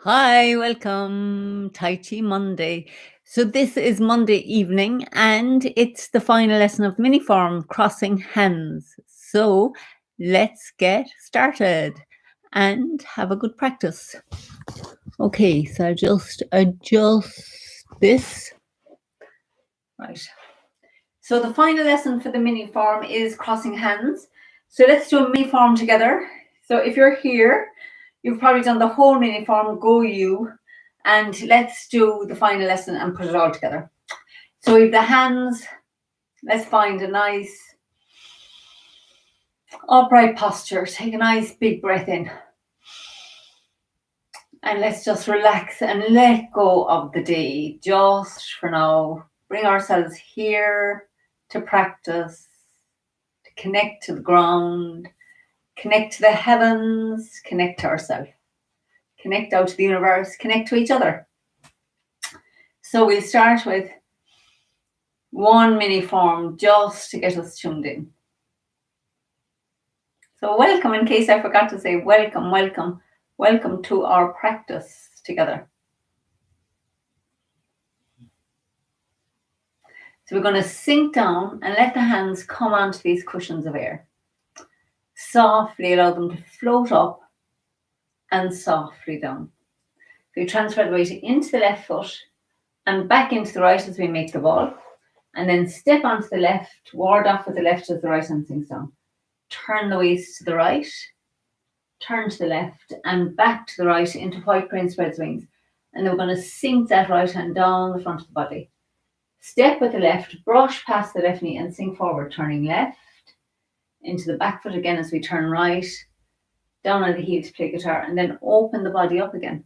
Hi, welcome. Tai Chi Monday. So this is Monday evening and it's the final lesson of mini form crossing hands. So let's get started and have a good practice. Okay, so I'll just adjust this. Right. So the final lesson for the mini form is crossing hands. So let's do a mini form together. So if you're here, you've probably done the whole mini form, go you, and let's do the final lesson and put it all together. So we have the hands, let's find a nice upright posture. Take a nice big breath in. And let's just relax and let go of the day just for now. Bring ourselves here to practice, to connect to the ground, connect to the heavens, connect to ourselves, connect out to the universe, connect to each other. So we'll start with one mini form just to get us tuned in. So welcome, in case I forgot to say welcome, welcome, welcome to our practice together. So we're going to sink down and let the hands come onto these cushions of air. Softly allow them to float up and softly down. So we transfer the weight into the left foot and back into the right as we make the ball. And then step onto the left, ward off with the left as the right hand sinks down. Turn the waist to the right, turn to the left and back to the right into white crane spreads wings. And then we're going to sink that right hand down the front of the body. Step with the left, brush past the left knee and sink forward, turning left into the back foot again as we turn right, down on the heel to play guitar, and then open the body up again.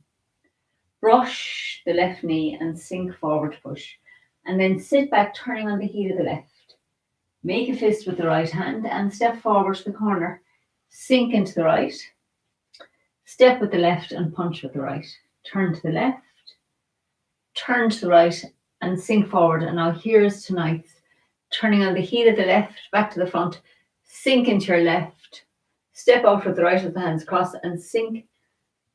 Brush the left knee and sink forward to push. And then sit back, turning on the heel of the left. Make a fist with the right hand and step forward to the corner. Sink into the right. Step with the left and punch with the right. Turn to the left. Turn to the right and sink forward. And now here's tonight's. Turning on the heel of the left, back to the front. Sink into your left. Step out with the right as the hands cross and sink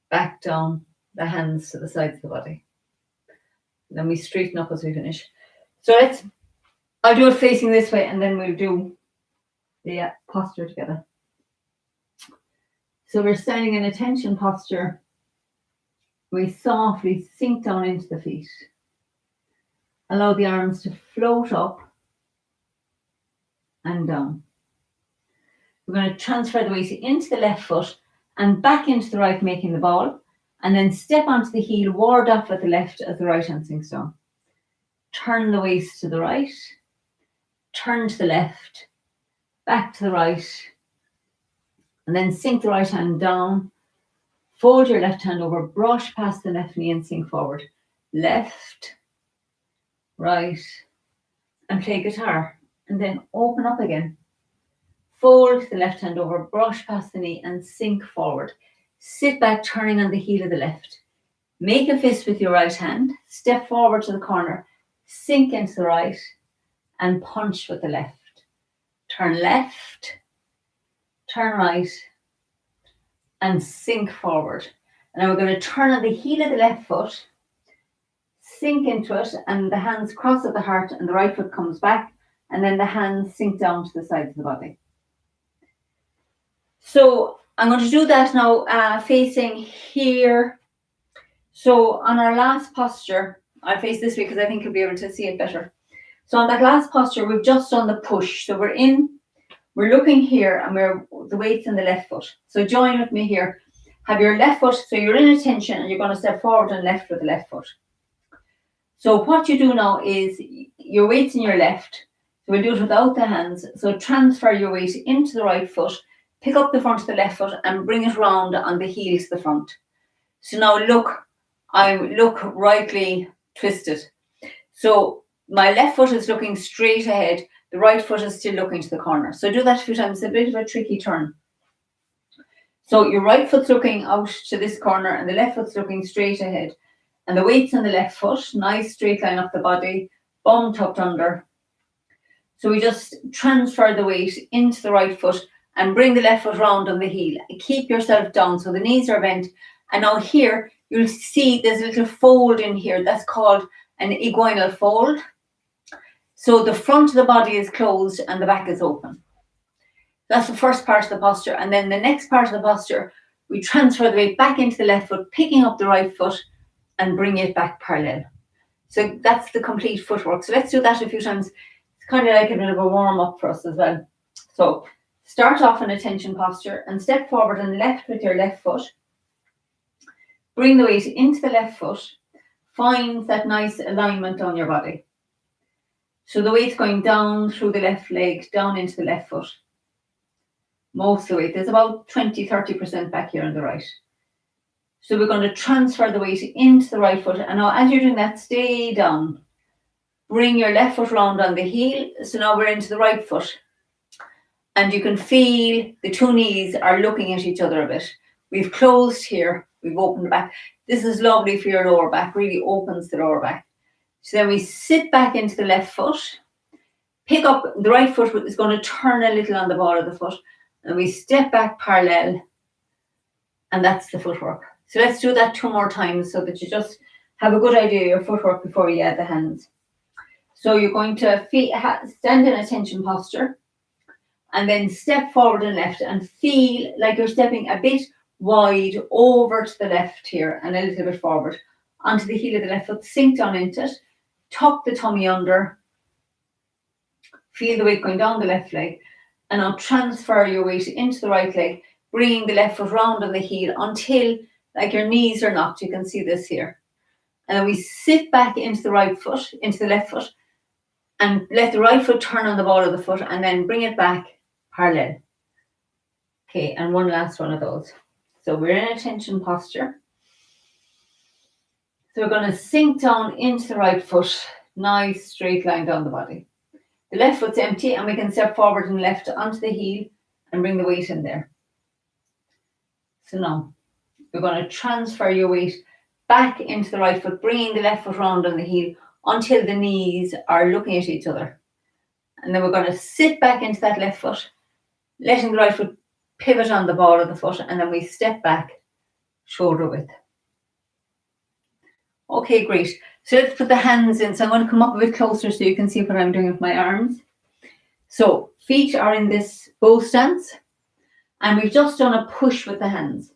back down, the hands to the sides of the body. Then we straighten up as we finish. So I'll do it facing this way and then we'll do the posture together. So we're standing in attention posture. We softly sink down into the feet. Allow the arms to float up and down. We're going to transfer the weight into the left foot and back into the right, making the ball. And then step onto the heel, ward off with the left as the right hand sinks down. Turn the waist to the right. Turn to the left, back to the right, and then sink the right hand down. Fold your left hand over, brush past the left knee and sink forward. Left, right, and play guitar. And then open up again. Fold the left hand over, brush past the knee and sink forward. Sit back, turning on the heel of the left. Make a fist with your right hand. Step forward to the corner. Sink into the right and punch with the left. Turn left, turn right, and sink forward. And now we're going to turn on the heel of the left foot, sink into it, and the hands cross at the heart, and the right foot comes back, and then the hands sink down to the sides of the body. So I'm going to do that now facing here. So on our last posture, I'll face this way because I think you'll be able to see it better. So on that last posture, we've just done the push. So we're looking here and the weight's in the left foot. So join with me here. Have your left foot, so you're in attention and you're going to step forward and left with the left foot. So what you do now is your weight's in your left. So we'll do it without the hands. So transfer your weight into the right foot, pick up the front of the left foot and bring it round on the heel to the front. So now I look rightly twisted. So my left foot is looking straight ahead. The right foot is still looking to the corner. So do that a few times. It's a bit of a tricky turn. So your right foot's looking out to this corner and the left foot's looking straight ahead. And the weight's on the left foot. Nice straight line up the body. Bum tucked under. So we just transfer the weight into the right foot and bring the left foot round on the heel. Keep yourself down so the knees are bent. And now here, you'll see there's a little fold in here. That's called an inguinal fold. So the front of the body is closed and the back is open. That's the first part of the posture. And then the next part of the posture, we transfer the weight back into the left foot, picking up the right foot and bring it back parallel. So that's the complete footwork. So let's do that a few times. It's kind of like a bit of a warm up for us as well. So start off in a tension posture and step forward and left with your left foot. Bring the weight into the left foot. Find that nice alignment on your body. So the weight's going down through the left leg, down into the left foot. Most of the weight, there's about 20-30% back here on the right. So we're going to transfer the weight into the right foot. And now as you're doing that, stay down. Bring your left foot round on the heel. So now we're into the right foot. And you can feel the two knees are looking at each other a bit. We've closed here. We've opened the back. This is lovely for your lower back. Really opens the lower back. So then we sit back into the left foot. Pick up the right foot is going to turn a little on the ball of the foot. And we step back parallel. And that's the footwork. So let's do that 2 more times so that you just have a good idea of your footwork before you add the hands. So you're going to stand in a tension posture and then step forward and left and feel like you're stepping a bit wide over to the left here and a little bit forward onto the heel of the left foot. Sink down into it. Tuck the tummy under. Feel the weight going down the left leg. And now transfer your weight into the right leg, bringing the left foot round on the heel until like your knees are knocked. You can see this here. And then we sit back into the right foot, into the left foot, and let the right foot turn on the ball of the foot and then bring it back parallel. Okay, and one last one of those. So we're in a tension posture. So we're going to sink down into the right foot, nice straight line down the body. The left foot's empty and we can step forward and left onto the heel and bring the weight in there. So now we're going to transfer your weight back into the right foot, bringing the left foot round on the heel until the knees are looking at each other. And then we're going to sit back into that left foot, letting the right foot pivot on the ball of the foot, and then we step back shoulder width. Okay, great. So let's put the hands in. So I'm going to come up a bit closer so you can see what I'm doing with my arms. So feet are in this bow stance, and we've just done a push with the hands.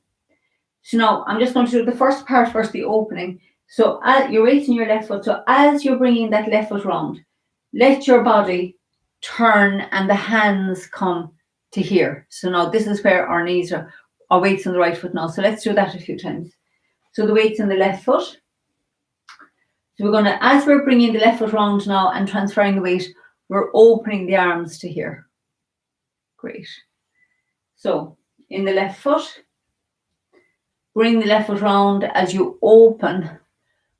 So now I'm just going to do the first part first, the opening. So you're raising your left foot. So as you're bringing that left foot round, let your body turn and the hands come to here. So now this is where our knees are, our weight's on the right foot now. So let's do that a few times. So the weight's on the left foot. So we're going to, as we're bringing the left foot round now and transferring the weight, we're opening the arms to here. Great. So in the left foot, bring the left foot round. As you open,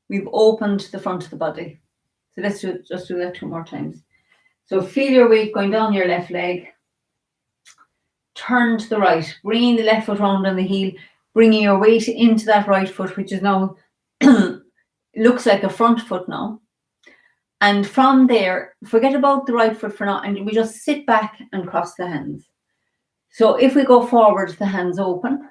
we've opened the front of the body. So let's just do that 2 more times. So feel your weight going down your left leg. Turn to the right, bringing the left foot round on the heel, bringing your weight into that right foot, which is now looks like a front foot now. And from there, forget about the right foot for now, and we just sit back and cross the hands. So if we go forward, the hands open.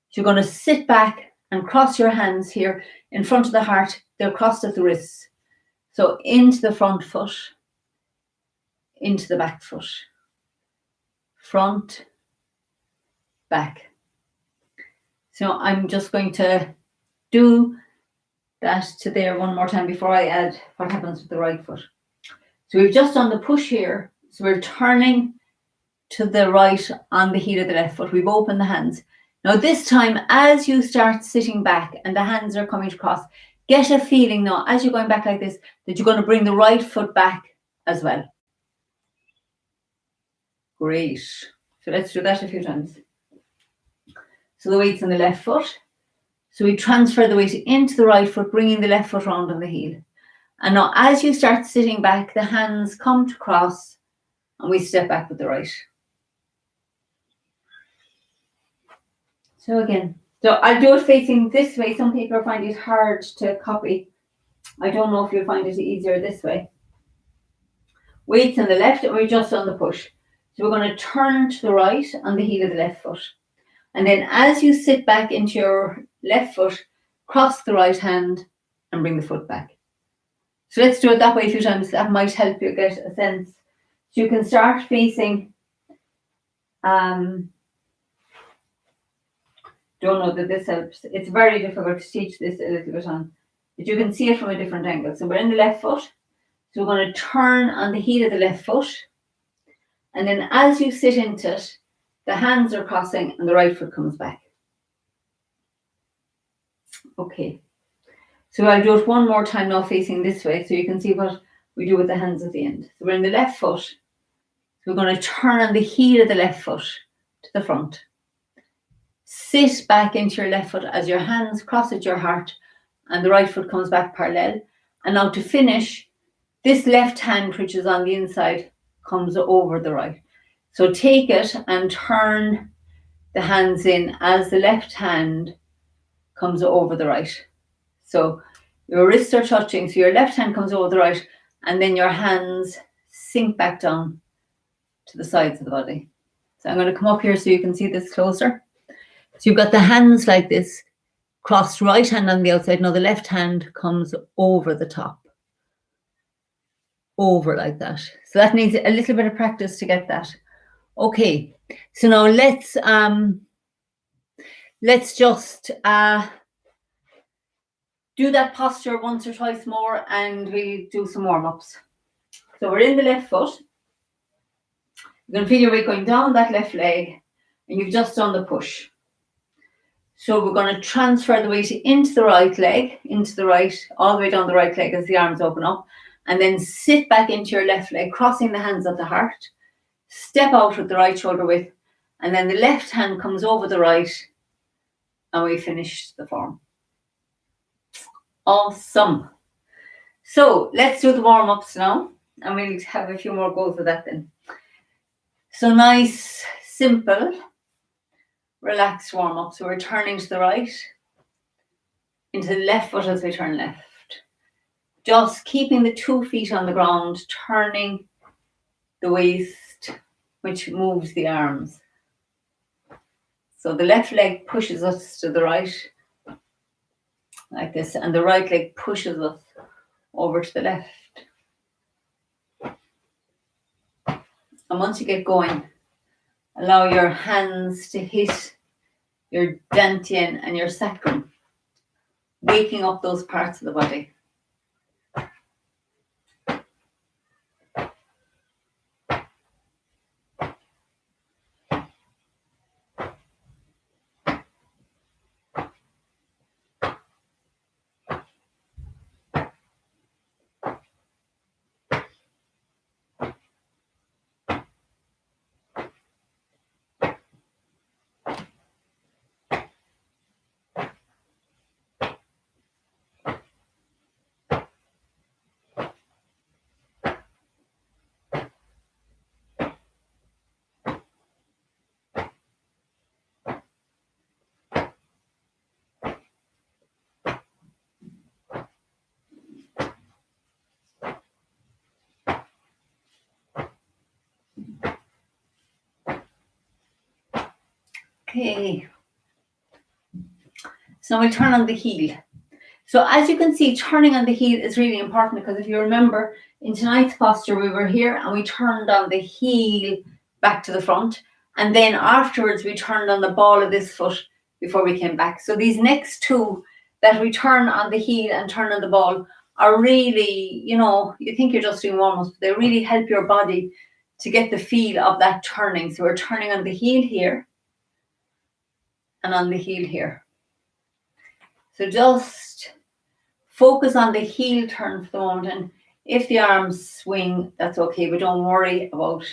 So you're going to sit back and cross your hands here in front of the heart. They're crossed at the wrists. So into the front foot, into the back foot. Front, back. So I'm just going to do that to there 1 more time before I add what happens with the right foot. So we've just done the push here. So we're turning to the right on the heel of the left foot. We've opened the hands. Now this time, as you start sitting back and the hands are coming across, get a feeling now, as you're going back like this, that you're going to bring the right foot back as well. Great. So let's do that a few times. So the weight's on the left foot. So we transfer the weight into the right foot, bringing the left foot round on the heel. And now as you start sitting back, the hands come to cross and we step back with the right. So again, so I'll do it facing this way. Some people find it hard to copy. I don't know if you'll find it easier this way. Weights on the left, and we're just on the push. So we're going to turn to the right on the heel of the left foot. And then as you sit back into your left foot, cross the right hand and bring the foot back. So let's do it that way a few times. That might help you get a sense. So you can start facing, don't know that this helps. It's very difficult to teach this a little bit on, but you can see it from a different angle. So we're in the left foot. So we're going to turn on the heel of the left foot. And then as you sit into it, the hands are crossing and the right foot comes back. Okay. So I'll do it one more time now facing this way so you can see what we do with the hands at the end. So we're in the left foot. So we're going to turn on the heel of the left foot to the front. Sit back into your left foot as your hands cross at your heart and the right foot comes back parallel. And now to finish, this left hand, which is on the inside, comes over the right. So take it and turn the hands in as the left hand comes over the right. So your wrists are touching, so your left hand comes over the right, and then your hands sink back down to the sides of the body. So I'm going to come up here so you can see this closer. So you've got the hands like this, crossed right hand on the outside. Now the left hand comes over the top. Over like that. So that needs a little bit of practice to get that. Okay, so now let's just do that posture once or twice more and we do some warm-ups. So we're in the left foot. You're going to feel your weight going down that left leg and you've just done the push. So we're going to transfer the weight into the right leg, into the right, all the way down the right leg as the arms open up, and then sit back into your left leg, crossing the hands at the heart. Step out with the right shoulder width, and then the left hand comes over the right, and we finish the form. Awesome. So let's do the warm-ups now, and we'll have a few more goes with that then. So nice, simple, relaxed warm-up. So we're turning to the right, into the left foot as we turn left. Just keeping the 2 feet on the ground, turning the waist, which moves the arms. So the left leg pushes us to the right, like this, and the right leg pushes us over to the left. And once you get going, allow your hands to hit your dantian and your sacrum, waking up those parts of the body. Okay. So we turn on the heel. So as you can see, turning on the heel is really important because if you remember in tonight's posture, we were here and we turned on the heel back to the front. And then afterwards, we turned on the ball of this foot before we came back. So these next two that we turn on the heel and turn on the ball are really, you know, you think you're just doing warm-ups, but they really help your body to get the feel of that turning. So we're turning on the heel here and on the heel here. So just focus on the heel turn for the moment. And if the arms swing, that's okay, but don't worry about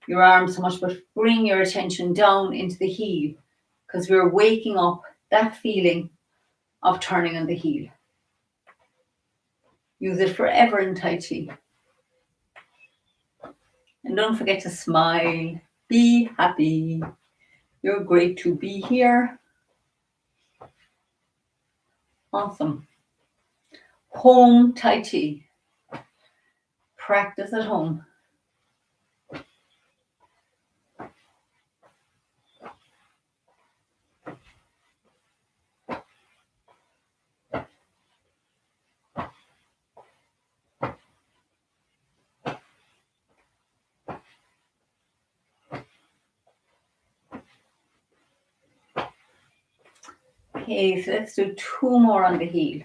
your arms so much, but bring your attention down into the heel because we're waking up that feeling of turning on the heel. Use it forever in Tai Chi. And don't forget to smile. Be happy. You're great to be here. Awesome. Home Tai Chi. Practice at home. Okay, so let's do 2 more on the heel.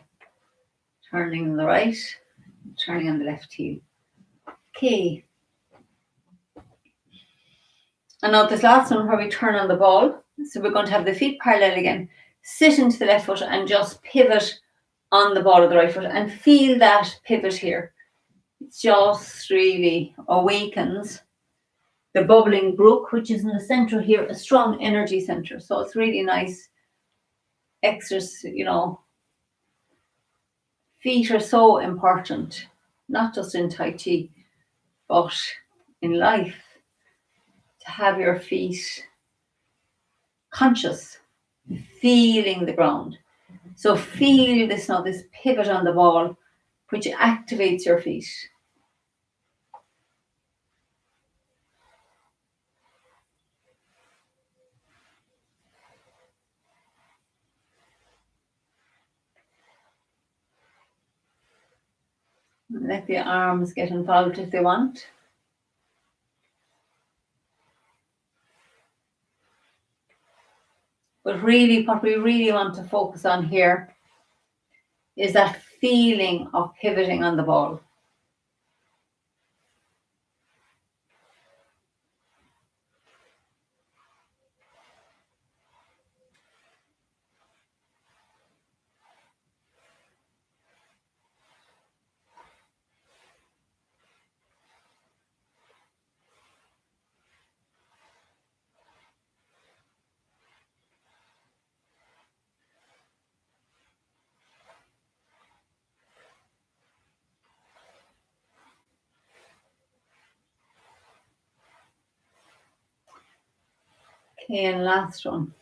Turning on the right, turning on the left heel. Okay. And now this last one where we turn on the ball. So we're going to have the feet parallel again. Sit into the left foot and just pivot on the ball of the right foot and feel that pivot here. It just really awakens the bubbling brook, which is in the center here, a strong energy center. So it's really nice exercise, Feet are so important, not just in Tai Chi, but in life, to have your feet conscious, feeling the ground. So feel this now, this pivot on the ball, which activates your feet. Let the arms get involved if they want. But really, what we really want to focus on here is that feeling of pivoting on the ball. Okay, and last one.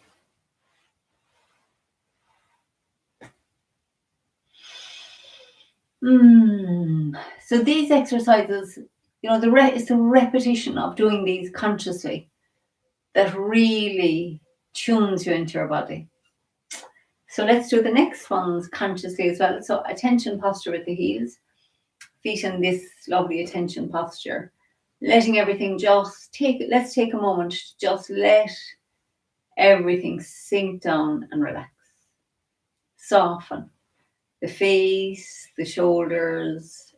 So these exercises, it's the repetition of doing these consciously that really tunes you into your body. So let's do the next ones consciously as well. So attention posture with the heels, feet in this lovely attention posture, letting everything let's take a moment to just let everything sink down and relax. Soften the face, the shoulders,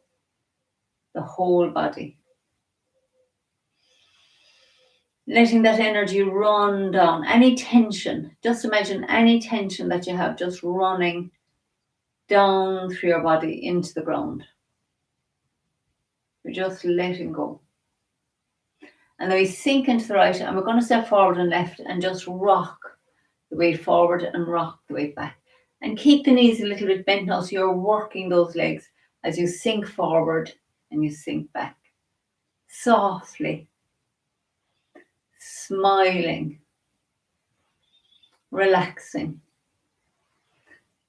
the whole body. Letting that energy run down. Any tension, just imagine any tension that you have just running down through your body into the ground. You're just letting go. And then we sink into the right, and we're going to step forward and left and just rock the weight forward and rock the weight back. And keep the knees a little bit bent now, so you're working those legs as you sink forward and you sink back. Softly. Smiling. Relaxing.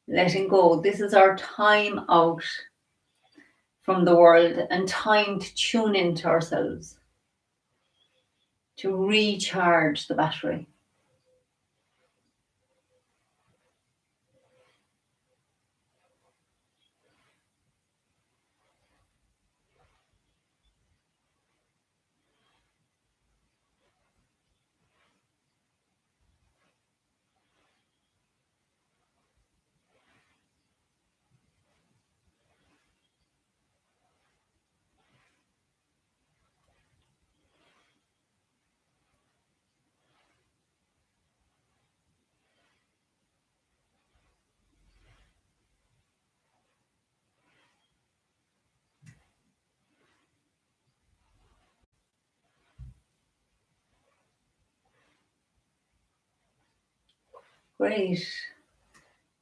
Letting go. This is our time out from the world and time to tune into ourselves, to recharge the battery. Great. So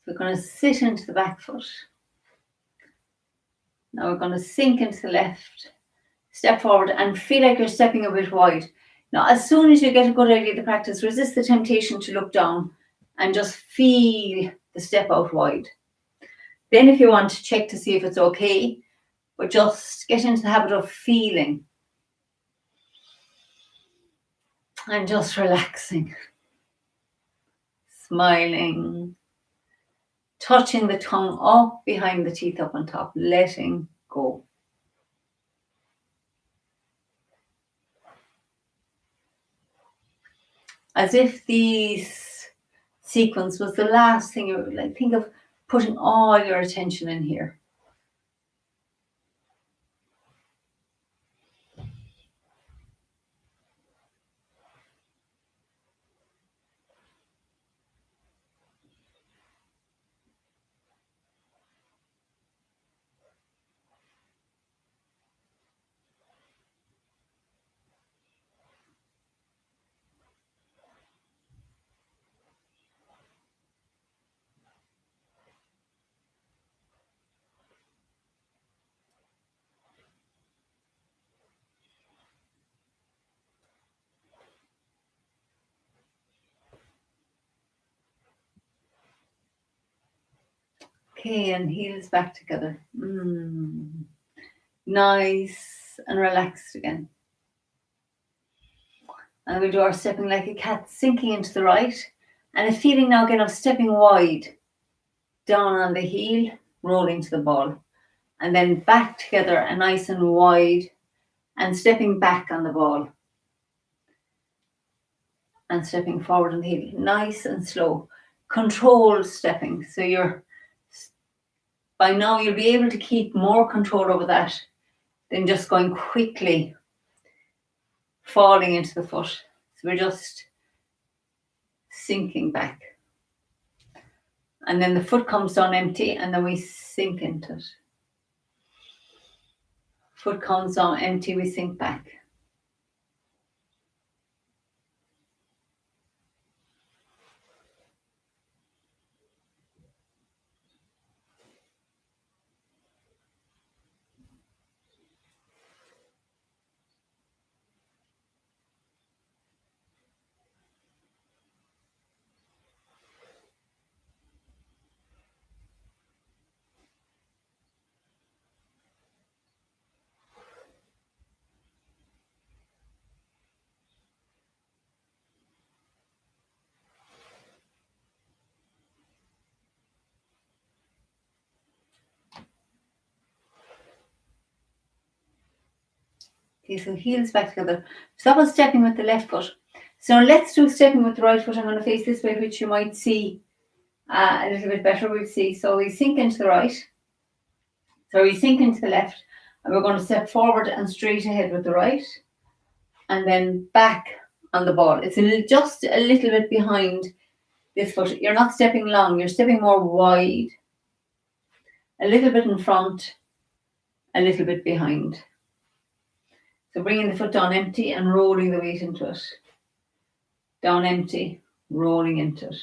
we're going to sit into the back foot. Now we're going to sink into the left, step forward and feel like you're stepping a bit wide. Now, as soon as you get a good idea of the practice, resist the temptation to look down and just feel the step out wide. Then if you want to check to see if it's okay, but just get into the habit of feeling and just relaxing, smiling, touching the tongue up behind the teeth up on top, letting go. As if these sequence was the last thing you would like. Think of putting all your attention in here. Okay, and heels back together. Nice and relaxed again. And we'll do our stepping like a cat, sinking into the right. And a feeling now again of stepping wide. Down on the heel, rolling to the ball. And then back together and nice and wide. And stepping back on the ball. And stepping forward on the heel. Nice and slow. Controlled stepping. So by now you'll be able to keep more control over that than just going quickly falling into the foot. So we're just sinking back. And then the foot comes down empty and then we sink into it. Foot comes down empty, we sink back. Okay, so heels back together. So that was stepping with the left foot. So now let's do stepping with the right foot. I'm going to face this way, which you might see a little bit better. We'll see. So we sink into the right. So we sink into the left. And we're going to step forward and straight ahead with the right. And then back on the ball. It's just a little bit behind this foot. You're not stepping long. You're stepping more wide. A little bit in front. A little bit behind. So bringing the foot down empty and rolling the weight into it. Down empty, rolling into it.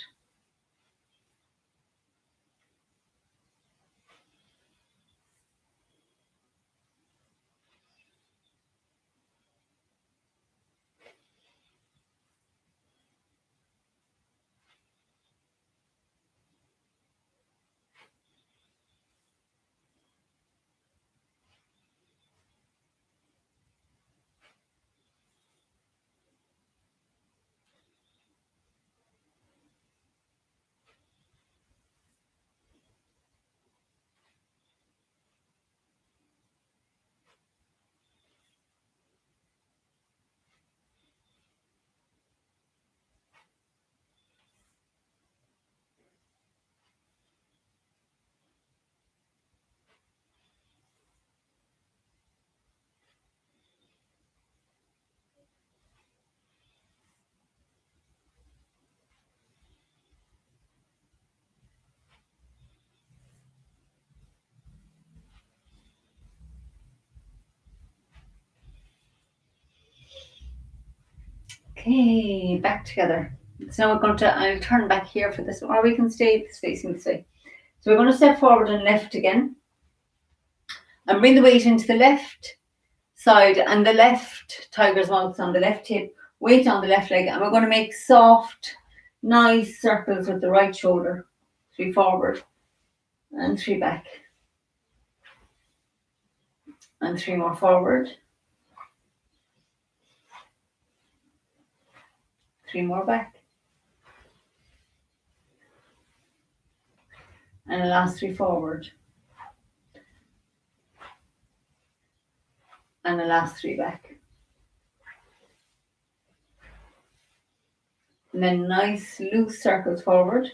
Okay, back together. So now we're going to, I'll turn back here for this, or we can stay facing this way. So we're going to step forward and left again. And bring the weight into the left side and the left tiger's mouth on the left hip, weight on the left leg. And we're going to make soft, nice circles with the right shoulder. 3 forward and 3 back. And 3 more forward. 3 more back. And the last 3 forward. And the last 3 back. And then nice loose circles forward.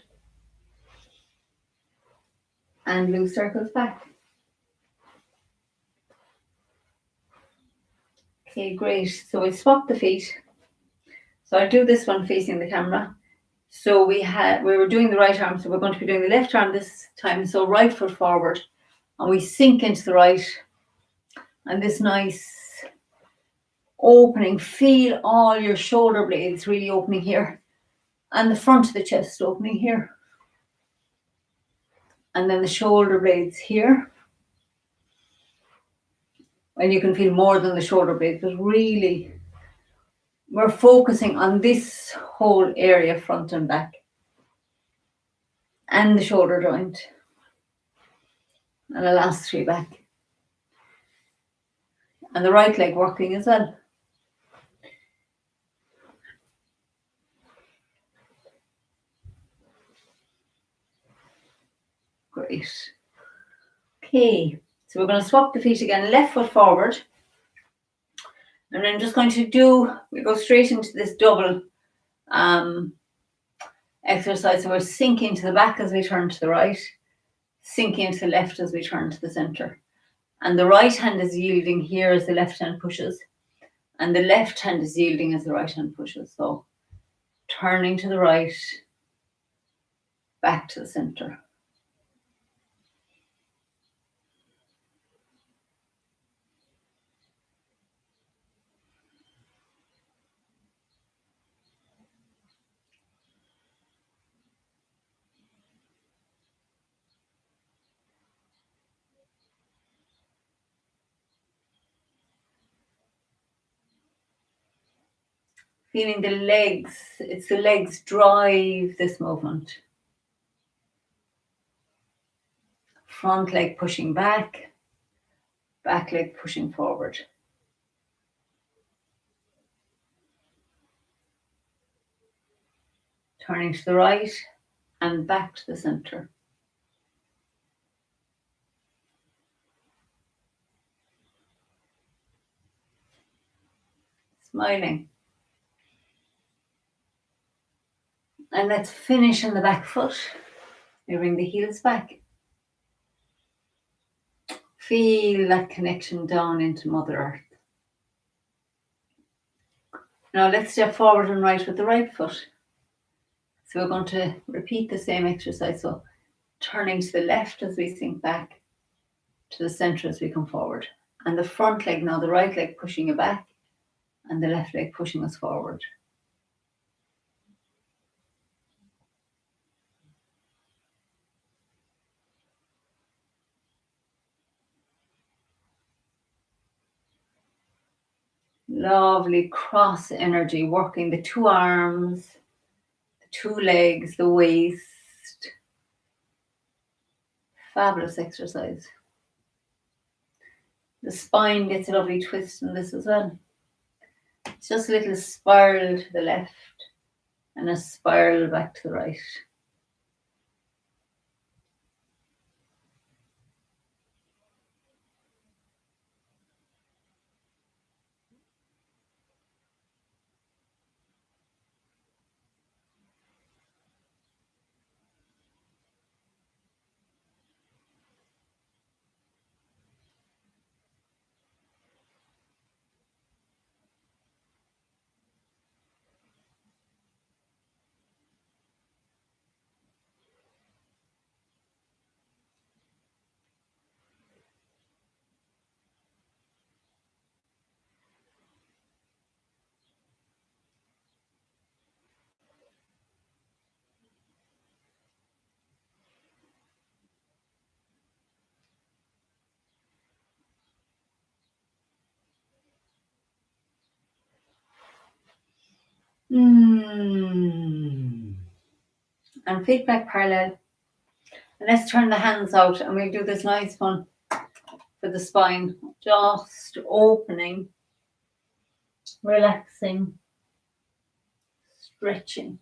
And loose circles back. Okay, great. So we'll swap the feet. So I'll do this one facing the camera. So we were doing the right arm, so we're going to be doing the left arm this time. So right foot forward, and we sink into the right. And this nice opening. Feel all your shoulder blades really opening here, and the front of the chest opening here, and then the shoulder blades here. And you can feel more than the shoulder blades, but really we're focusing on this whole area, front and back, and the shoulder joint, and the last three back, and the right leg working as well. Great. Okay, so we're going to swap the feet again, left foot forward. And I'm just going to we go straight into this double exercise. So we're sinking to the back as we turn to the right, sinking to the left as we turn to the center. And the right hand is yielding here as the left hand pushes. And the left hand is yielding as the right hand pushes. So turning to the right, back to the center. Feeling the legs, it's the legs drive this movement. Front leg pushing back, back leg pushing forward. Turning to the right and back to the center. Smiling. And let's finish on the back foot. We bring the heels back. Feel that connection down into Mother Earth. Now let's step forward and right with the right foot. So we're going to repeat the same exercise. So turning to the left as we sink back, to the center as we come forward. And the front leg now, the right leg pushing you back, and the left leg pushing us forward. Lovely cross energy, working the two arms, the two legs, the waist. Fabulous exercise. The spine gets a lovely twist in this as well. It's just a little spiral to the left and a spiral back to the right. And feet back parallel. And let's turn the hands out and we'll do this nice one for the spine. Just opening, relaxing, stretching.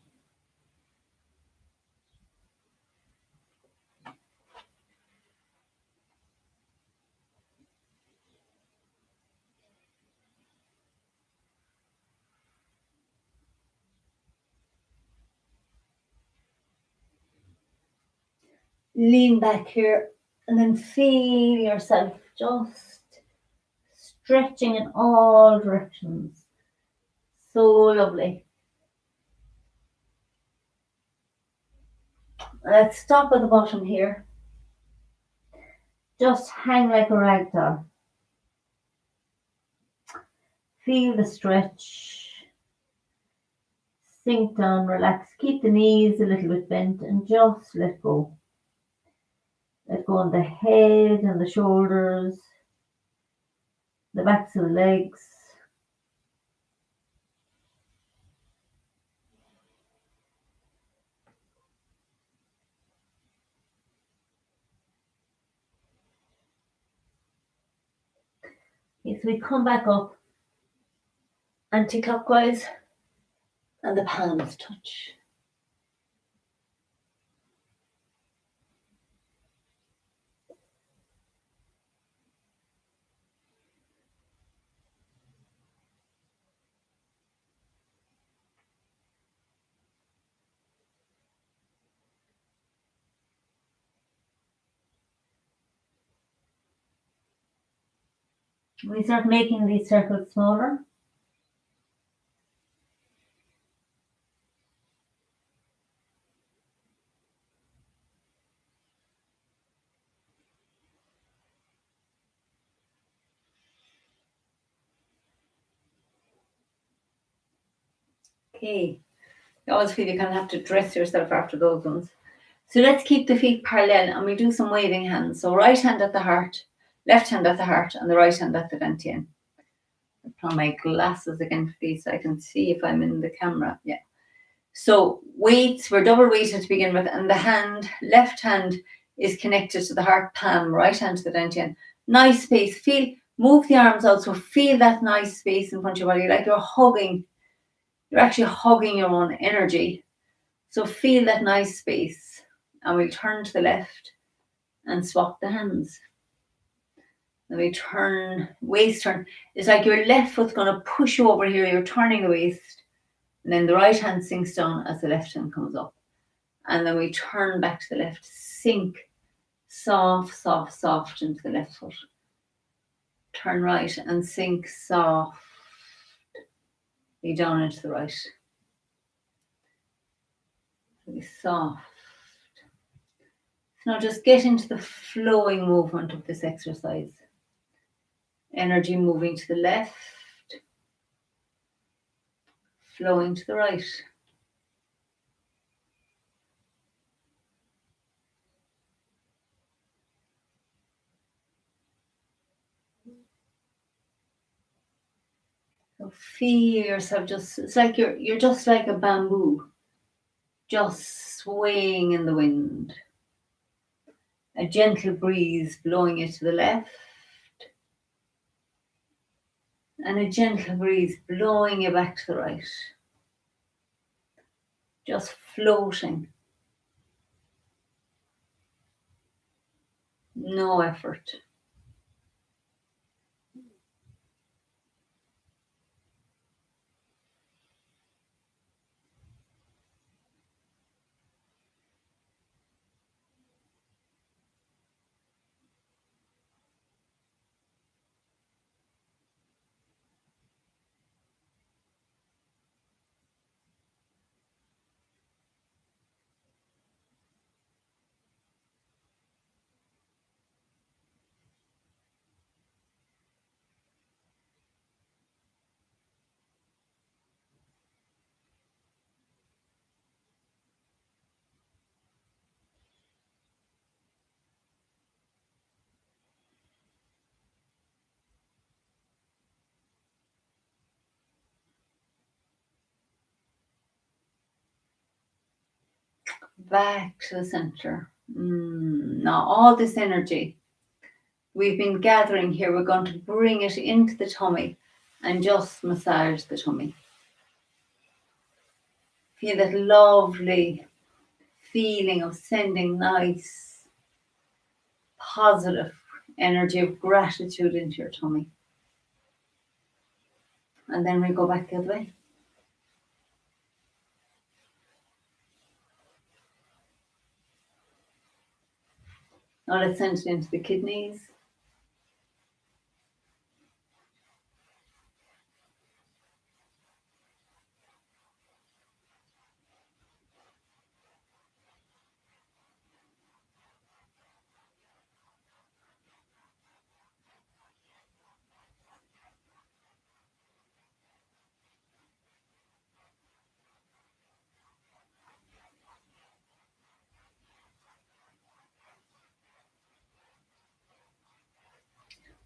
lean back here and then feel yourself just stretching in all directions. So lovely. Let's stop at the bottom here. Just hang like a rag doll. Feel the stretch. Sink down, relax. Keep the knees a little bit bent and just let go. Let go on the head and the shoulders, the backs of the legs. As we come back up, anti-clockwise, and the palms touch. We start making these circles smaller. Okay, you always feel you kind of have to dress yourself after those ones. So let's keep the feet parallel and we do some waving hands. So right hand at the heart, left hand at the heart, and the right hand at the dantian. I'll put on my glasses again, please, so I can see if I'm in the camera. Yeah. So weights, we're double weighted to begin with, and the hand, left hand is connected to the heart palm, right hand to the dantian. Nice space. Feel, move the arms out, so feel that nice space in front of your body, like you're hugging. You're actually hugging your own energy. So feel that nice space. And we'll turn to the left and swap the hands. Then we turn, waist turn. It's like your left foot's going to push you over here. You're turning the waist. And then the right hand sinks down as the left hand comes up. And then we turn back to the left. Sink. Soft, soft, soft into the left foot. Turn right and sink soft. Down into the right. Really soft. So now just get into the flowing movement of this exercise. Energy moving to the left, flowing to the right. So feel yourself just, it's like you're just like a bamboo, just swaying in the wind. A gentle breeze blowing you to the left, and a gentle breeze blowing you back to the right. Just floating. No effort. Back to the center. Now all this energy we've been gathering here, we're going to bring it into the tummy and just massage the tummy. Feel that lovely feeling of sending nice, positive energy of gratitude into your tummy. And then we go back the other way. Now let's send it into the kidneys.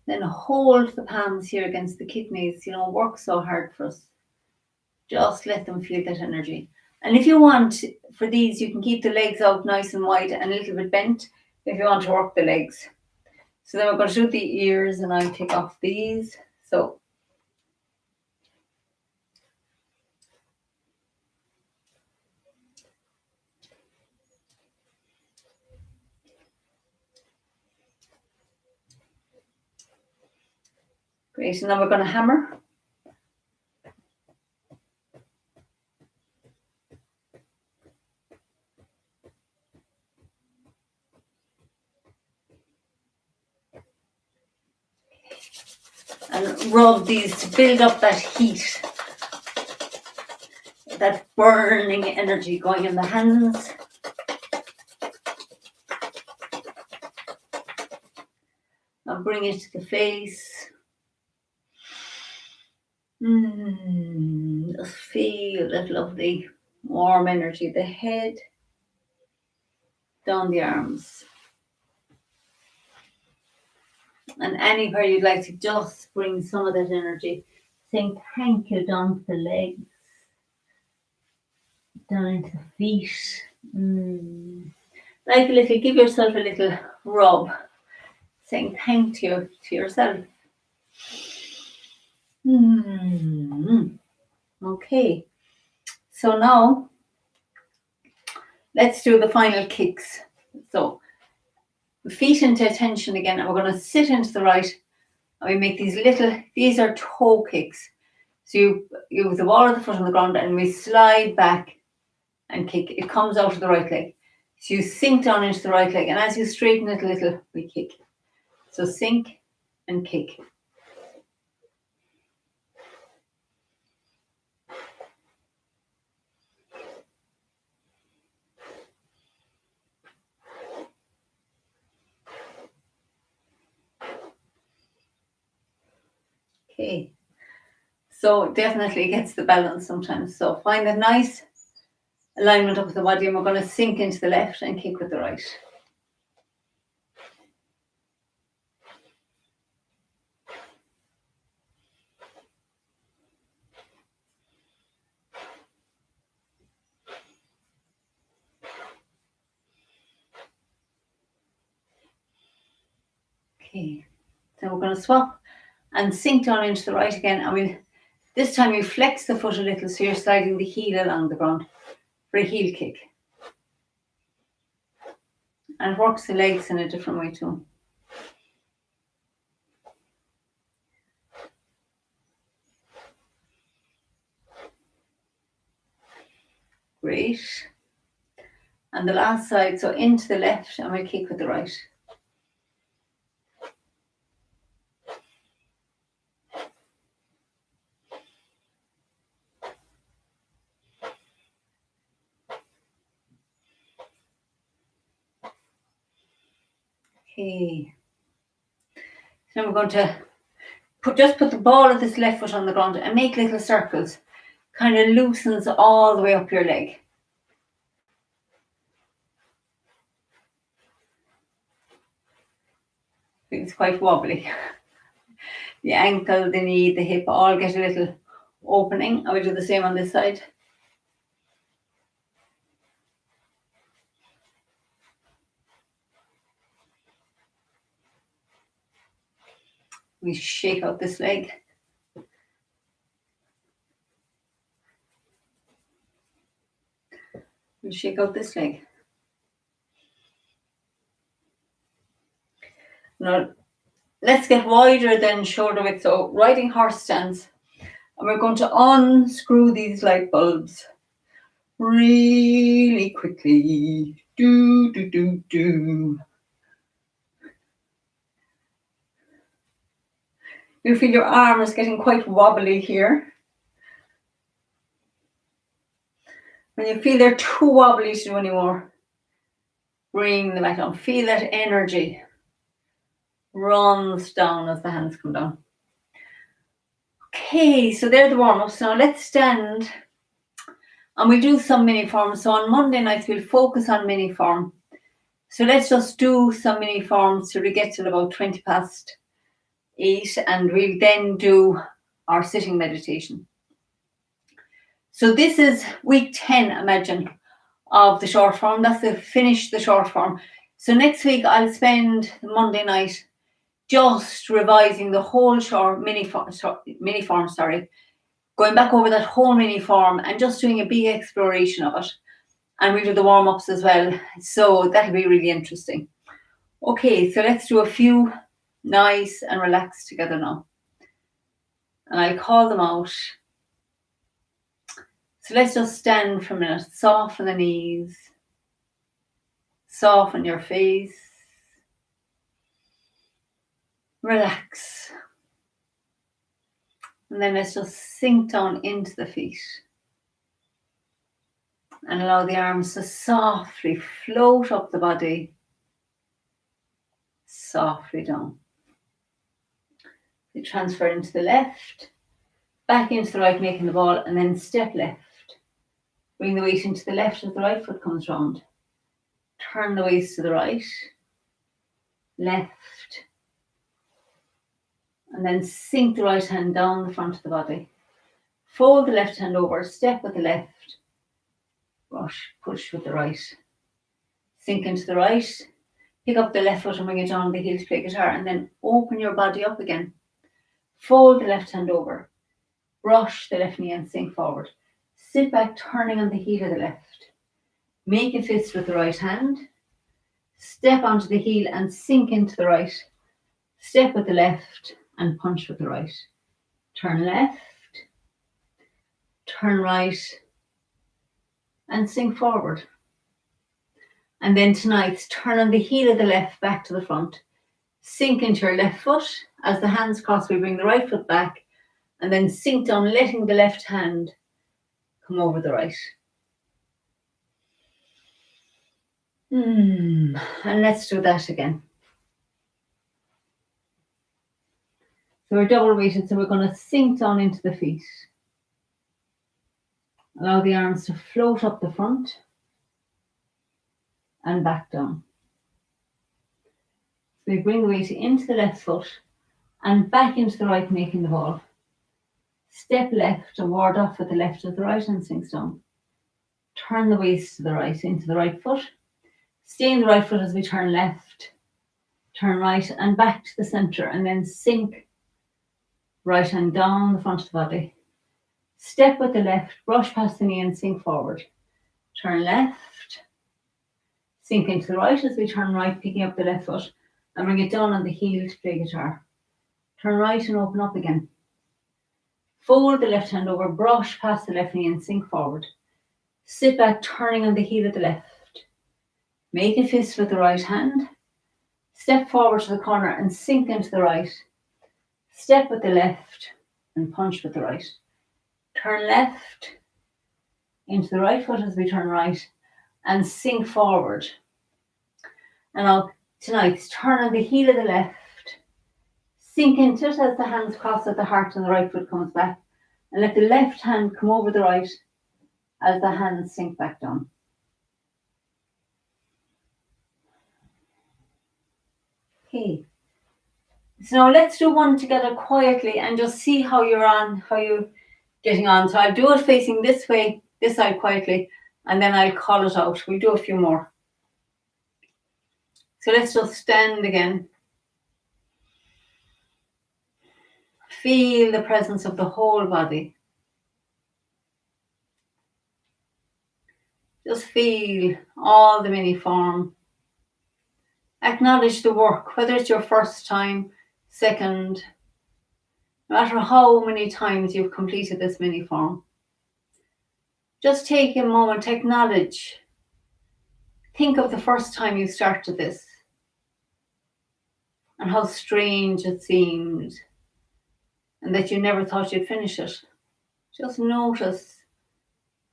Then hold the palms here against the kidneys, work so hard for us. Just let them feel that energy. And if you want, for these, you can keep the legs out nice and wide and a little bit bent if you want to work the legs. So then we're going to do the ears, and I'll take off these. So great, and now we're going to hammer. And rub these to build up that heat, that burning energy going in the hands. Now bring it to the face. Just feel that lovely warm energy, the head, down the arms. And anywhere you'd like to just bring some of that energy. Saying thank you down to the legs, down into the feet. Like a little, give yourself a little rub. Saying thank you to yourself. Okay. So now, let's do the final kicks. So, feet into attention again, and we're going to sit into the right, and we make these are toe kicks. So you have the ball of the foot on the ground, and we slide back and kick. It comes out of the right leg. So you sink down into the right leg, and as you straighten it a little, we kick. So sink and kick. Okay. So definitely gets the balance sometimes. So find a nice alignment up with the body, and we're going to sink into the left and kick with the right. Okay, so we're going to swap and sink down into the right again, and this time you flex the foot a little, so you're sliding the heel along the ground for a heel kick. And it works the legs in a different way too. Great. And the last side, so into the left, and we'll kick with the right. Okay. So now we're going to put the ball of this left foot on the ground and make little circles. Kind of loosens all the way up your leg. It's quite wobbly. The ankle, the knee, the hip all get a little opening. I will do the same on this side. We shake out this leg. We shake out this leg. Now, let's get wider than shoulder width. So, riding horse stance. And we're going to unscrew these light bulbs really quickly. Do. You feel your arm is getting quite wobbly here. When you feel they're too wobbly to do anymore, bring them back down. Feel that energy runs down as the hands come down. Okay, so they're the warm-ups. Now let's stand and we'll do some mini forms. So on Monday nights, we'll focus on mini form. So let's just do some mini forms till we get till about 8:20, and we'll then do our sitting meditation. So this is week 10, imagine, of the short form. That's to finish the short form. So next week I'll spend Monday night just revising the whole short mini form, going back over that whole mini form and just doing a big exploration of it. And we'll do the warm-ups as well. So that'll be really interesting. Okay, so let's do a few nice and relaxed together now. And I'll call them out. So let's just stand for a minute. Soften the knees. Soften your face. Relax. And then let's just sink down into the feet. And allow the arms to softly float up the body. Softly down. You transfer into the left. Back into the right, making the ball. And then step left. Bring the weight into the left as the right foot comes round. Turn the waist to the right. Left. And then sink the right hand down the front of the body. Fold the left hand over. Step with the left. Brush, push with the right. Sink into the right. Pick up the left foot and bring it down the heel to play guitar. And then open your body up again. Fold the left hand over. Brush the left knee and sink forward. Sit back, turning on the heel of the left. Make a fist with the right hand. Step onto the heel and sink into the right. Step with the left and punch with the right. Turn left. Turn right. And sink forward. And then tonight's turn on the heel of the left back to the front. Sink into your left foot. As the hands cross, we bring the right foot back. And then sink down, letting the left hand come over the right. And let's do that again. So we're double weighted, so we're going to sink down into the feet. Allow the arms to float up the front and back down. So we bring the weight into the left foot and back into the right, making the ball. Step left and ward off with the left as the right hand sinks down. Turn the waist to the right into the right foot. Stay in the right foot as we turn left, turn right and back to the center, and then sink right hand down the front of the body. Step with the left, brush past the knee and sink forward. Turn left, sink into the right as we turn right, picking up the left foot and bring it down on the heel to play guitar. Turn right and open up again. Fold the left hand over, brush past the left knee and sink forward. Sit back, turning on the heel of the left. Make a fist with the right hand. Step forward to the corner and sink into the right. Step with the left and punch with the right. Turn left into the right foot as we turn right and sink forward. And now tonight's turn on the heel of the left. Sink into it as the hands cross at the heart and the right foot comes back. And let the left hand come over the right as the hands sink back down. Okay. So now let's do one together quietly and just see how you're getting on. So I'll do it facing this way, this side quietly, and then I'll call it out. We'll do a few more. So let's just stand again. Feel the presence of the whole body. Just feel all the mini form. Acknowledge the work, whether it's your first time, second, no matter how many times you've completed this mini form. Just take a moment to acknowledge. Think of the first time you started this and how strange it seemed, and that you never thought you'd finish it. Just notice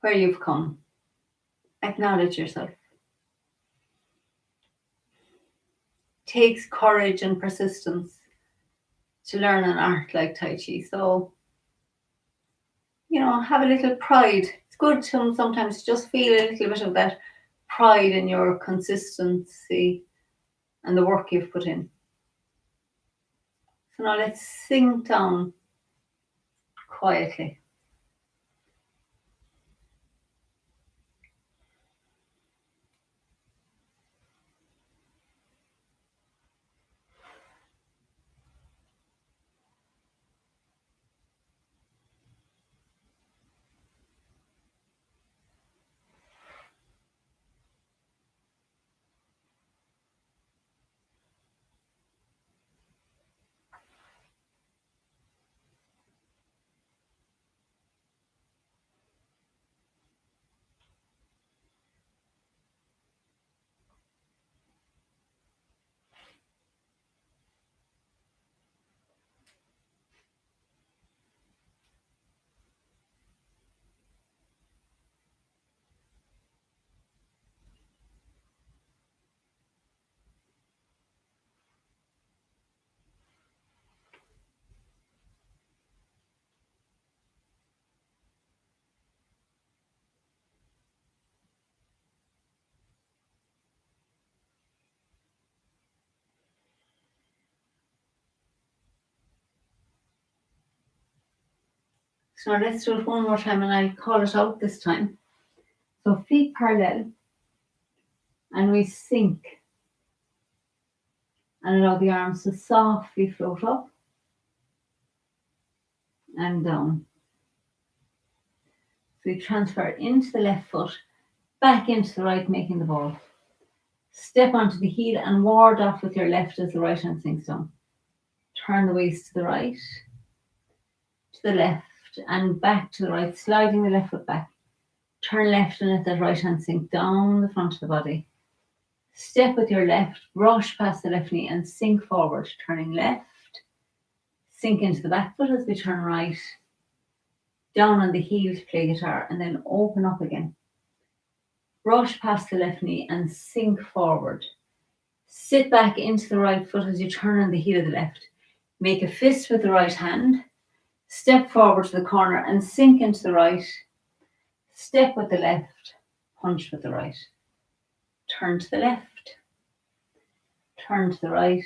where you've come. Acknowledge yourself. It takes courage and persistence to learn an art like Tai Chi. So, have a little pride. It's good to sometimes just feel a little bit of that pride in your consistency and the work you've put in. So now let's sink down quietly. So now let's do it one more time and I'll call it out this time. So feet parallel and we sink and allow the arms to softly float up and down. So we transfer into the left foot, back into the right, making the ball. Step onto the heel and ward off with your left as the right hand sinks down. Turn the waist to the right, to the left, and back to the right, sliding the left foot back. Turn left and let that right hand sink down the front of the body. Step with your left, brush past the left knee and sink forward, turning left. Sink into the back foot as we turn right. Down on the heel to play guitar and then open up again. Brush past the left knee and sink forward. Sit back into the right foot as you turn on the heel of the left. Make a fist with the right hand. Step forward to the corner and sink into the right. Step with the left, punch with the right. Turn to the left. Turn to the right.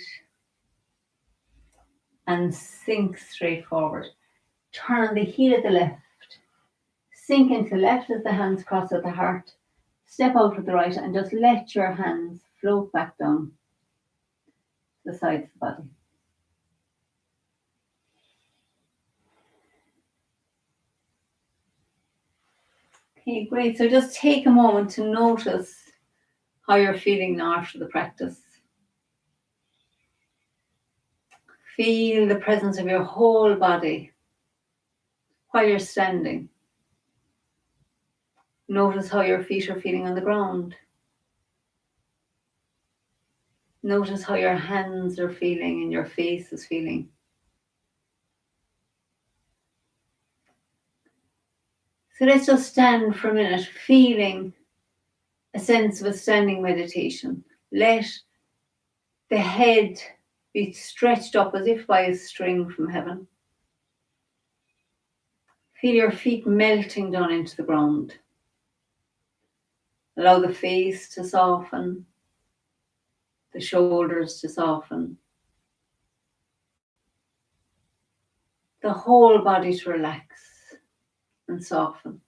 And sink straight forward. Turn on the heel of the left. Sink into the left as the hands cross at the heart. Step out with the right and just let your hands float back down the sides of the body. Okay, great. So just take a moment to notice how you're feeling now after the practice. Feel the presence of your whole body while you're standing. Notice how your feet are feeling on the ground. Notice how your hands are feeling and your face is feeling. So let's just stand for a minute, feeling a sense of a standing meditation. Let the head be stretched up as if by a string from heaven. Feel your feet melting down into the ground. Allow the face to soften, the shoulders to soften, the whole body to relax and soften.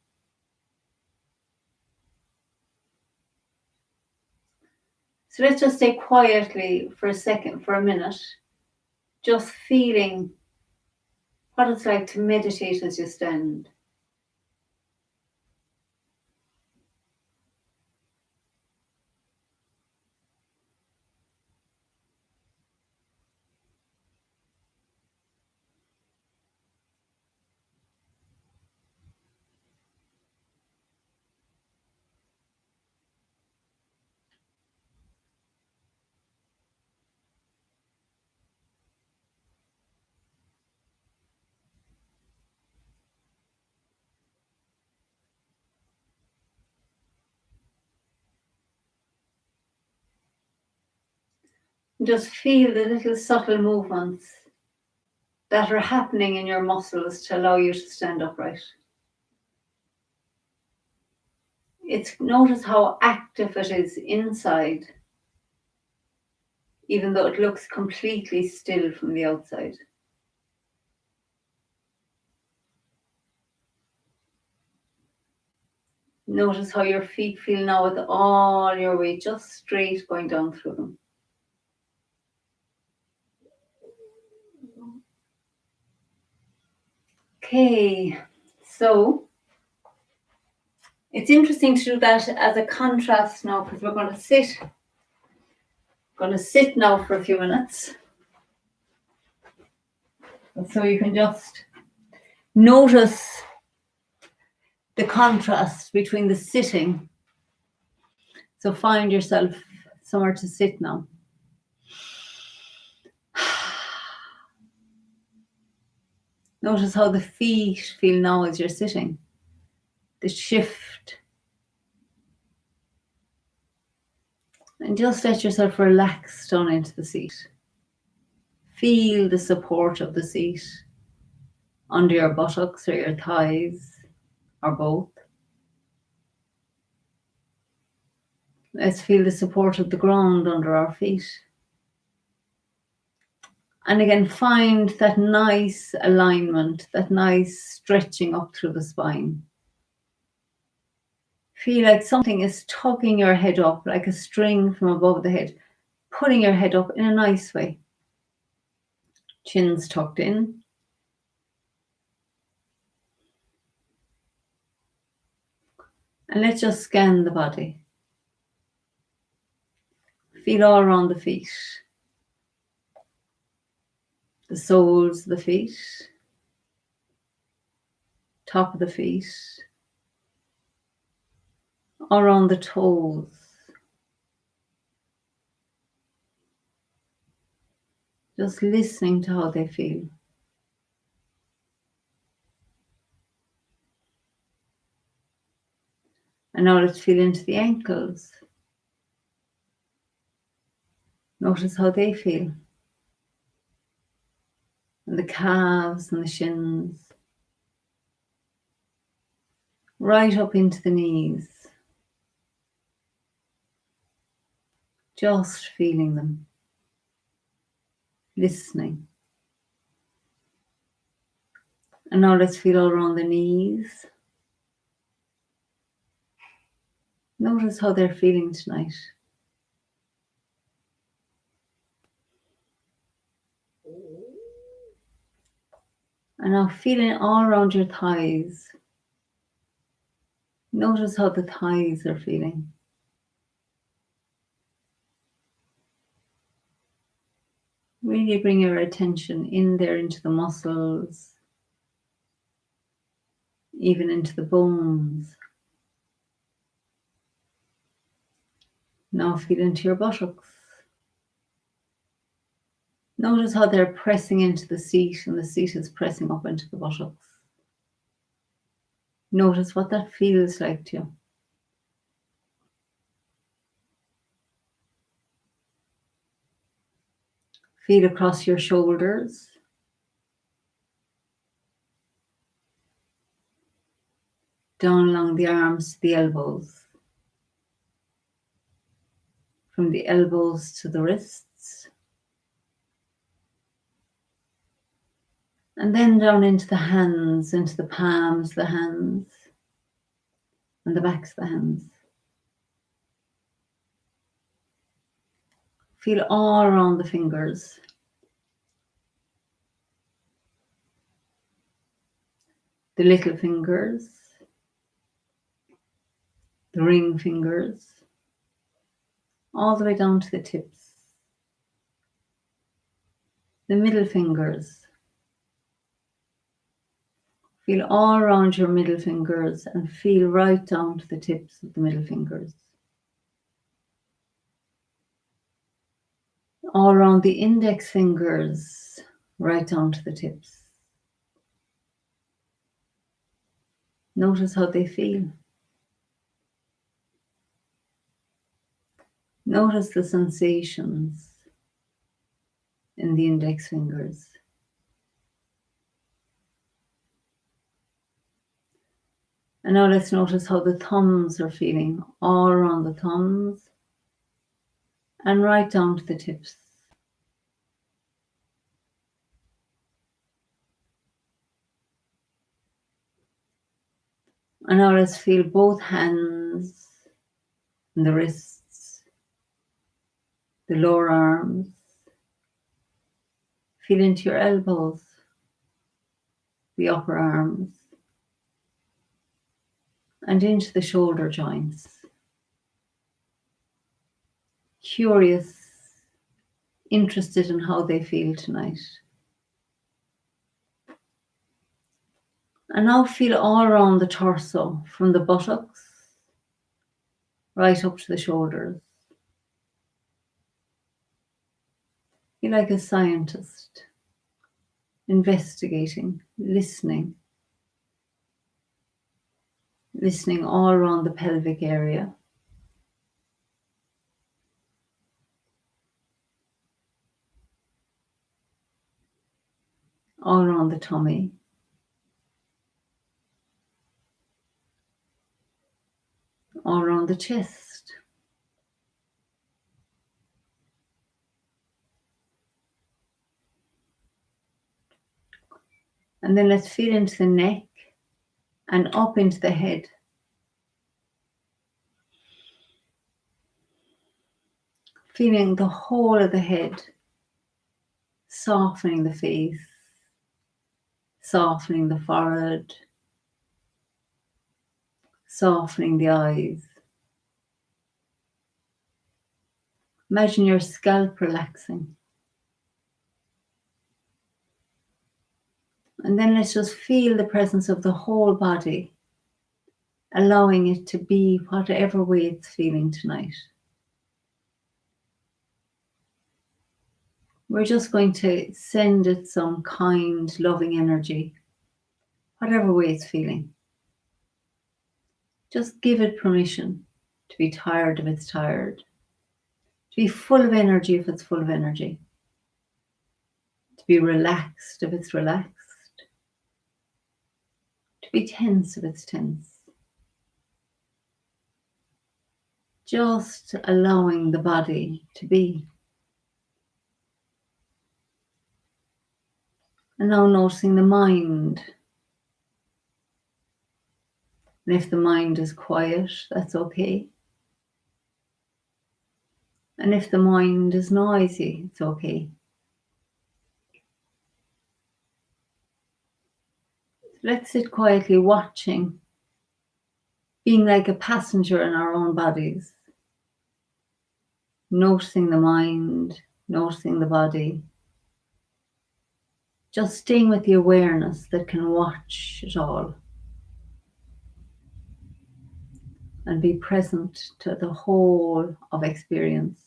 So let's just stay quietly for a second, for a minute, just feeling what it's like to meditate as you stand. Just feel the little subtle movements that are happening in your muscles to allow you to stand upright. Notice how active it is inside, even though it looks completely still from the outside. Notice how your feet feel now with all your weight just straight going down through them. Okay, so it's interesting to do that as a contrast now, because we're going to sit. Going to sit now for a few minutes. So you can just notice the contrast between the sitting. So find yourself somewhere to sit now. Notice how the feet feel now as you're sitting. The shift. And just let yourself relax down into the seat. Feel the support of the seat under your buttocks or your thighs or both. Let's feel the support of the ground under our feet. And again, find that nice alignment, that nice stretching up through the spine. Feel like something is tugging your head up, like a string from above the head, pulling your head up in a nice way. Chin's tucked in. And let's just scan the body. Feel all around the feet. The soles of the feet. Top of the feet. All around the toes. Just listening to how they feel. And now let's feel into the ankles. Notice how they feel. And the calves and the shins. Right up into the knees. Just feeling them. Listening. And now let's feel all around the knees. Notice how they're feeling tonight. And now feeling all around your thighs. Notice how the thighs are feeling. Really bring your attention in there into the muscles, even into the bones. Now feel into your buttocks. Notice how they're pressing into the seat and the seat is pressing up into the buttocks. Notice what that feels like to you. Feel across your shoulders. Down along the arms to the elbows. From the elbows to the wrists. And then down into the hands, into the palms, the hands, and the backs of the hands. Feel all around the fingers. The little fingers. The ring fingers. All the way down to the tips. The middle fingers. Feel all around your middle fingers and feel right down to the tips of the middle fingers. All around the index fingers, right down to the tips. Notice how they feel. Notice the sensations. in the index fingers. And now let's notice how the thumbs are feeling, all around the thumbs and right down to the tips. And now let's feel both hands and the wrists, the lower arms. Feel into your elbows, the upper arms, and into the shoulder joints. Curious, interested in how they feel tonight. And now feel all around the torso, from the buttocks right up to the shoulders. Feel like a scientist, investigating, listening all around the pelvic area. All around the tummy. All around the chest. And then let's feel into the neck and up into the head. Feeling the whole of the head, softening the face, softening the forehead, softening the eyes. Imagine your scalp relaxing. And then let's just feel the presence of the whole body, allowing it to be whatever way it's feeling tonight. We're just going to send it some kind, loving energy, whatever way it's feeling. Just give it permission to be tired if it's tired, to be full of energy if it's full of energy, to be relaxed if it's relaxed, to be tense if it's tense. Just allowing the body to be. And now noticing the mind. And if the mind is quiet, that's okay. And if the mind is noisy, it's okay. Let's sit quietly watching, being like a passenger in our own bodies. Noticing the mind, noticing the body. Just staying with the awareness that can watch it all. And be present to the whole of experience.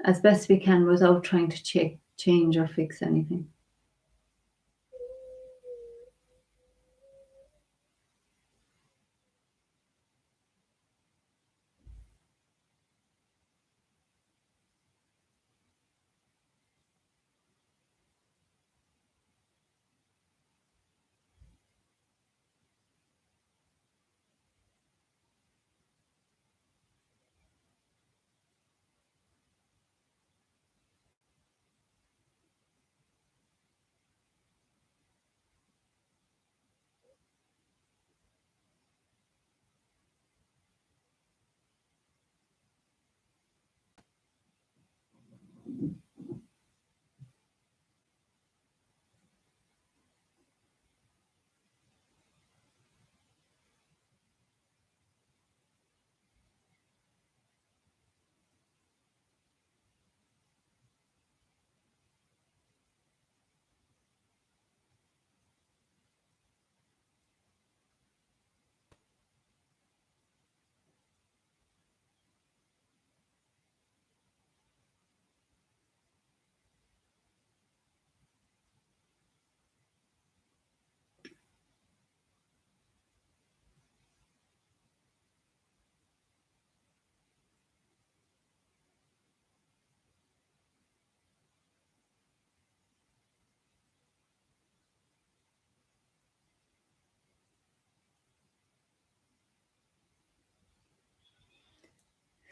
As best we can without trying to change or fix anything.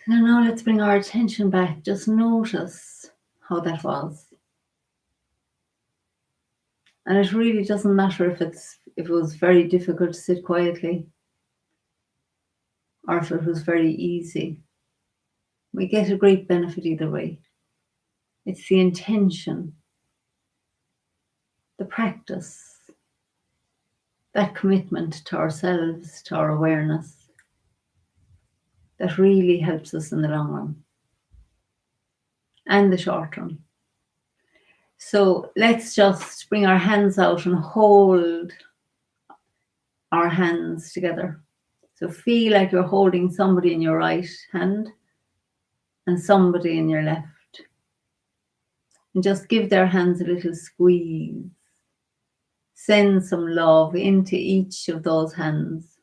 And now let's bring our attention back. Just notice how that was. And it really doesn't matter if it was very difficult to sit quietly or if it was very easy. We get a great benefit either way. It's the intention, the practice, that commitment to ourselves, to our awareness, that really helps us in the long run and the short run. So let's just bring our hands out and hold our hands together. So feel like you're holding somebody in your right hand and somebody in your left. And just give their hands a little squeeze. Send some love into each of those hands.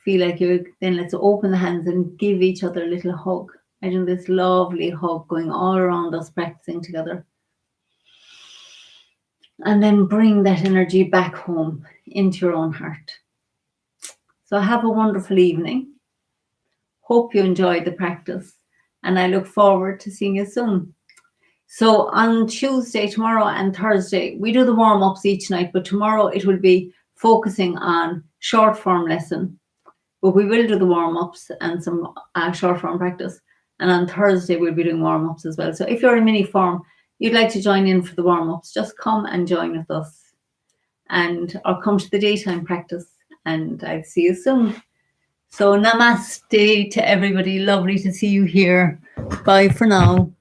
Feel like then let's open the hands and give each other a little hug. Imagine this lovely hug going all around us, practicing together. And then bring that energy back home into your own heart. So have a wonderful evening. Hope you enjoyed the practice, and I look forward to seeing you soon. So on Tuesday, tomorrow and Thursday, we do the warm-ups each night, but tomorrow it will be focusing on short form lesson. But we will do the warm-ups and some short form practice. And on Thursday, we'll be doing warm-ups as well. So if you're in mini form, you'd like to join in for the warm-ups, just come and join with us. Or come to the daytime practice, and I'll see you soon. So namaste to everybody. Lovely to see you here. Bye for now.